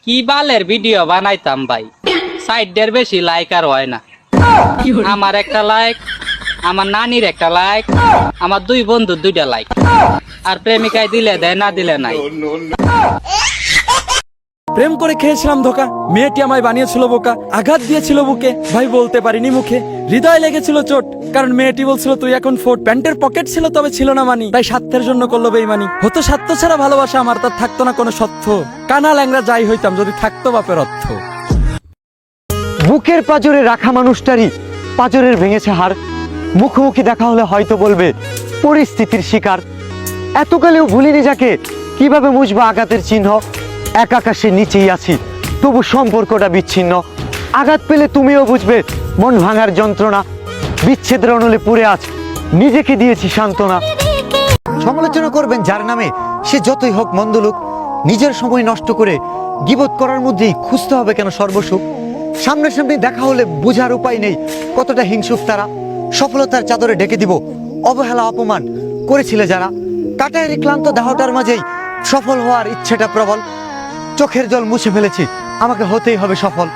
কি বালের ভিডিও বানাইতাম ভাই, সাইডের বেশি লাইক আর হয় না। আমার একটা লাইক, আমার নানির একটা লাইক, আমার দুই বন্ধুর দুইটা লাইক, আর প্রেমিকায় দিলে দেয়, না দিলে নাই। প্রেম করে খেয়েছিলাম ধোকা, মেয়েটি আমায় বানিয়েছিল বোকা, আঘাত দিয়েছিল বুকে, ভাই বলতে পারিনি মুখে, হৃদয় লেগেছিল চোট, কারণ মেয়েটি বলছিল তুই এখন ফোর্ট। প্যান্টের পকেট ছিল তবে ছিল না মানি, তাই স্বার্থের জন্য করলো বেইমানি। হতো স্বার্থ ছাড়া ভালোবাসা আমার, তার থাকতো না কোনো সত্য। কানা ল্যাংরা যাই হইতাম যদি থাকতো বাপের অর্থ। বুকের পাজরে রাখা মানুষটারই পাজরের ভেঙেছে হাড়, মুখোমুখি দেখা হলে হয়তো বলবে পরিস্থিতির শিকার। এতকালেও ভুলিনি যাকে, কিভাবে মুছবো আঘাতের চিহ্ন। এক আকাশের নিচেই আছি, তবু সম্পর্কটা বিচ্ছিন্ন। আঘাত পেলে তুমিও বুঝবে মন ভাঙার যন্ত্রণা। বিচ্ছেদ রণলে পুড়ে আজ, নিজেকে দিয়েছি সান্ত্বনা। সমালোচনা করবেন যার নামে, সে যতই হোক মন্দ লোক। নিজের সময় নষ্ট করে গীবত করার মধ্যেই খুঁজতে হবে কেন সর্বসুখ। সামনাসামনি দেখা হলে বোঝার উপায় নেই কতটা হিংসুক তারা। সফলতার চাদরে ঢেকে দিব অবহেলা অপমান করেছিলে যারা। কাটায়ের ক্লান্ত দেহটার মাঝেই সফল হওয়ার ইচ্ছেটা প্রবল। চোখের জল মুছে ফেলেছি, আমাকে হতেই হবে সফল।